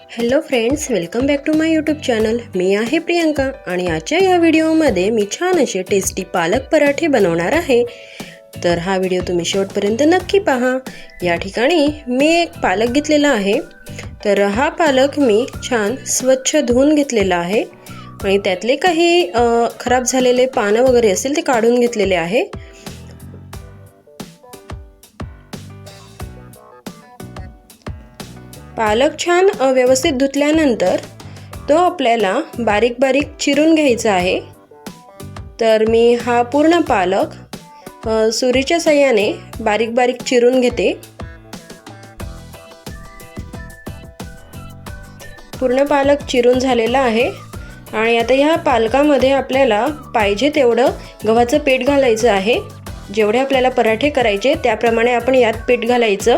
Hello friends, welcome back to my YouTube channel. मी आहे प्रियंका आणि आजच्या या व्हिडिओमध्ये मी छान असे टेस्टी पालक पराठे बनवणार आहे. तर हा व्हिडिओ तुम्ही शेवटपर्यंत नक्की पहा. या ठिकाणी मी एक पालक घेतलेला आहे. तर हा पालक मी छान स्वच्छ धुवून घेतलेला आहे आणि त्यातले काही खराब झालेले पानं वगैरे असतील ते काढून घेतलेले आहे. पालक छान व्यवस्थित धुतल्यानंतर तो आपल्याला बारीक बारीक चिरून घ्यायचा आहे. तर मी हा पूर्ण पालक सुरीच्या साहाय्याने बारीक बारीक चिरून घेते. पूर्ण पालक चिरून झालेला आहे आणि आता ह्या पालकामध्ये आपल्याला पाहिजे तेवढं गव्हाचं पीठ घालायचं आहे. जेवढे आपल्याला पराठे करायचे त्याप्रमाणे आपण यात पीठ घालायचं.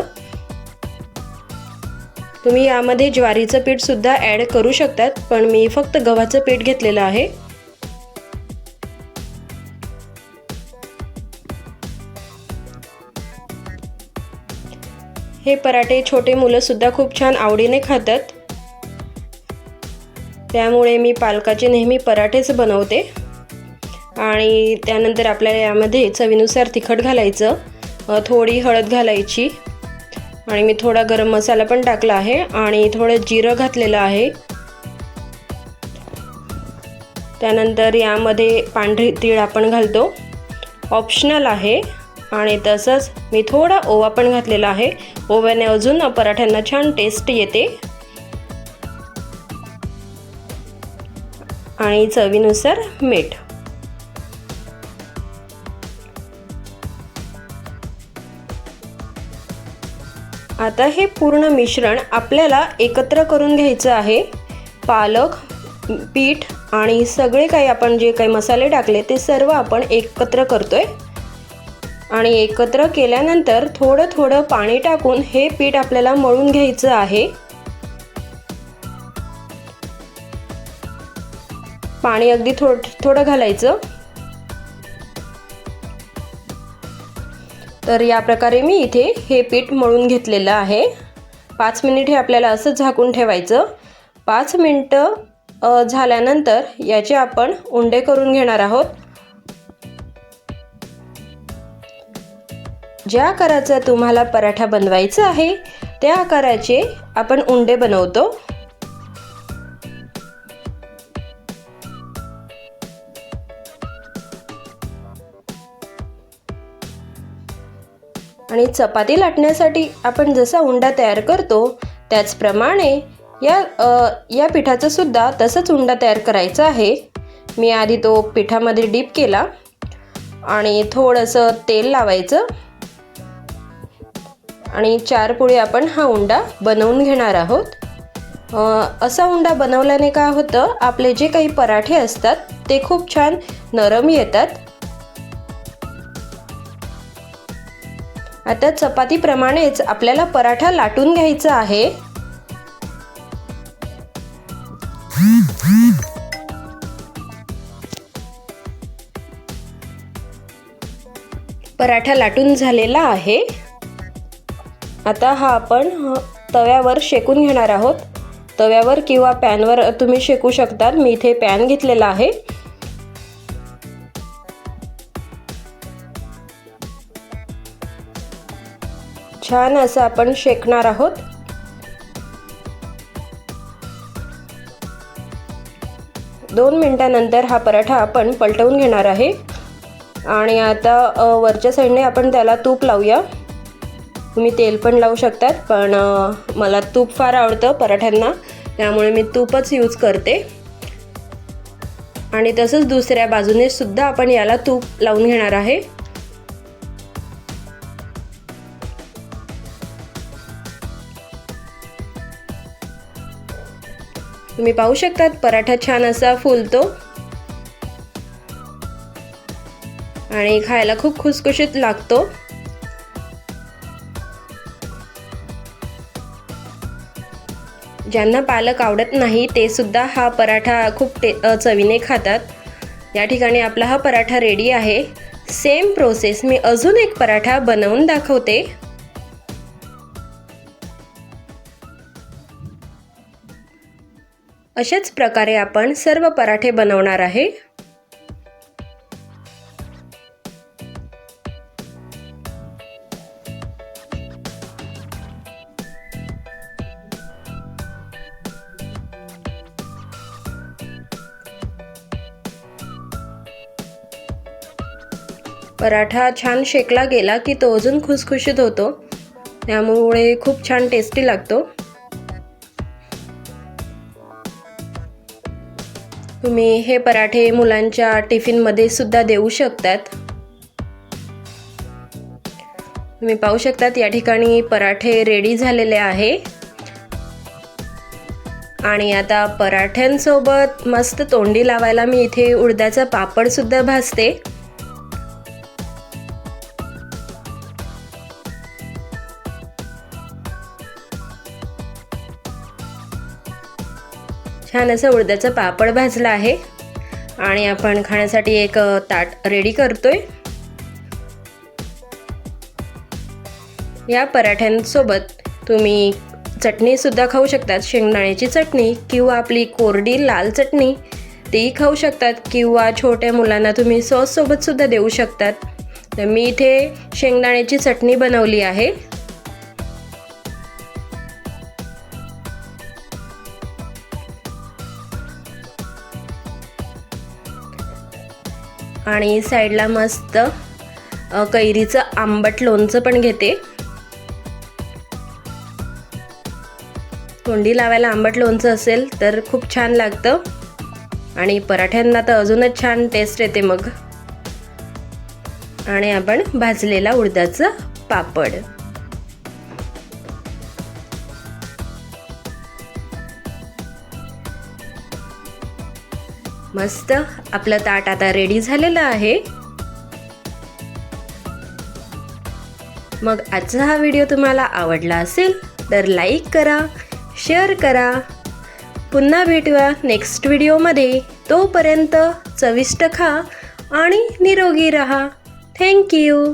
तुम्ही यामध्ये ज्वारीचं पीठ सुद्धा ॲड करू शकतात, पण मी फक्त गव्हाचं पीठ घेतलेलं आहे. हे पराठे छोटे मुलं सुद्धा खूप छान आवडीने खातात, त्यामुळे मी पालकाचे नेहमी पराठेच बनवते. आणि त्यानंतर आपल्याला यामध्ये चवीनुसार तिखट घालायचं, थोडी हळद घालायची आणि मी थोडा गरम मसाला पण टाकला आहे आणि थोडं जिरं घातलेलं आहे. त्यानंतर यामध्ये पांढरी तीळ आपण घालतो, ऑप्शनल आहे. आणि तसंच मी थोडा ओवा पण घातलेला आहे. ओव्याने अजून पराठ्यांना छान टेस्ट येते. आणि चवीनुसार मीठ. आता हे पूर्ण मिश्रण आपल्याला एकत्र करून घ्यायचं आहे. पालक, पीठ आणि सगळे काही आपण जे काही मसाले टाकले ते सर्व आपण एकत्र करतोय. आणि एकत्र केल्यानंतर थोडं थोडं पाणी टाकून हे पीठ आपल्याला मळून घ्यायचं आहे. पाणी अगदी थोडं घालायचं. तर या प्रकारे मी इथे हे पीठ मळून घेतलेलं आहे. 5 मिनिट हे आपल्याला असं झाकून ठेवायचं. 5 मिनिटं झाल्यानंतर याचे आपण उंडे करून घेणार आहोत. ज्या आकाराचा तुम्हाला पराठा बनवायचा आहे त्या आकाराचे आपण उंडे बनवतो. आणि चपाती लाटण्यासाठी आपण जसा उंडा तयार करतो त्याचप्रमाणे या पिठाचं सुद्धा तसंच उंडा तयार करायचा आहे. मी आधी तो पिठामध्ये डीप केला आणि थोडंसं तेल लावायचं आणि 4 पोळी आपण हा उंडा बनवून घेणार आहोत. असा उंडा बनवल्याने काय होतं, आपले जे काही पराठे असतात ते खूप छान नरम येतात. आता चपातीप्रमाणेच आपल्याला पराठा लाटून घ्यायचा आहे. पराठा लाटून झालेला आहे. आता हा आपण तव्यावर शेकून घेणार आहोत. तव्यावर किंवा पॅनवर तुम्ही शेकू शकतात. मी इथे पॅन घेतलेला आहे. छान असं आपण शेकणार आहोत. दोन मिनिटांनंतर हा पराठा आपण पलटवून घेणार आहे. आणि आता वरच्या साईडने आपण त्याला तूप लावूया. तुम्ही तेल पण लावू शकतात, पण मला तूप फार आवडतं पराठ्यांना, त्यामुळे मी तूपच यूज करते. आणि तसंच दुसऱ्या बाजूने सुद्धा आपण याला तूप लावून घेणार आहे. तुम्ही पाहू शकतात पराठा छान असा फुलतो आणि खायला खूप खुसखुशीत लागतो. ज्यांना पालक आवडत नाही ते सुद्धा हा पराठा खूप चवीने खातात. या ठिकाणी आपला हा पराठा रेडी आहे. सेम प्रोसेस मी अजून एक पराठा बनवून दाखवते. अशाच प्रकारे आपण सर्व पराठे बनवणार आहे। पराठा छान शेकला गेला की तो अजून खुसखुशीत होतो, त्यामुळे खूप छान टेस्टी लागतो। तुम्ही हे पराठे मुलांच्या टिफिनमध्ये सुद्धा देऊ शकतात। तुम्ही पाहू शकतात या ठिकाणी पराठे रेडी झालेले आहे आणि आता पराठ्यांसोबत मस्त तोंडी लावायला मी इथे उडदाचा पापड सुद्धा भाजते। छान असं उडदाचा पापड भाजला आहे आणि आपण खाण्यासाठी एक ताट रेडी करतोय। या पराठ्यांसोबत तुम्ही चटणी सुद्धा खाऊ शकतात, शेंगदाण्याची चटणी किंवा आपली कोरडी लाल चटणी ती खाऊ शकतात किंवा छोट्या मुलांना तुम्ही सॉस सोबत सुद्धा देऊ शकतात। तर मी इथे शेंगदाण्याची चटणी बनवली आहे। आणि साईडला मस्त कैरीचं आंबट लोणचं पण घेते। तोंडी लावायला आंबट लोणचं असेल तर खूप छान लागतं आणि पराठ्यांना तर अजूनच छान टेस्ट येते मग। आणि आपण भाजलेला उडदाचा पापड, मस्त आपलं ताट आता रेडी झालेलं आहे। मग आजचा हा व्हिडिओ तुम्हाला आवडला असेल तर लाईक करा, शेअर करा। पुन्हा भेटूया नेक्स्ट व्हिडिओमध्ये। तोपर्यंत चविष्ट खा आणि निरोगी रहा। Thank you.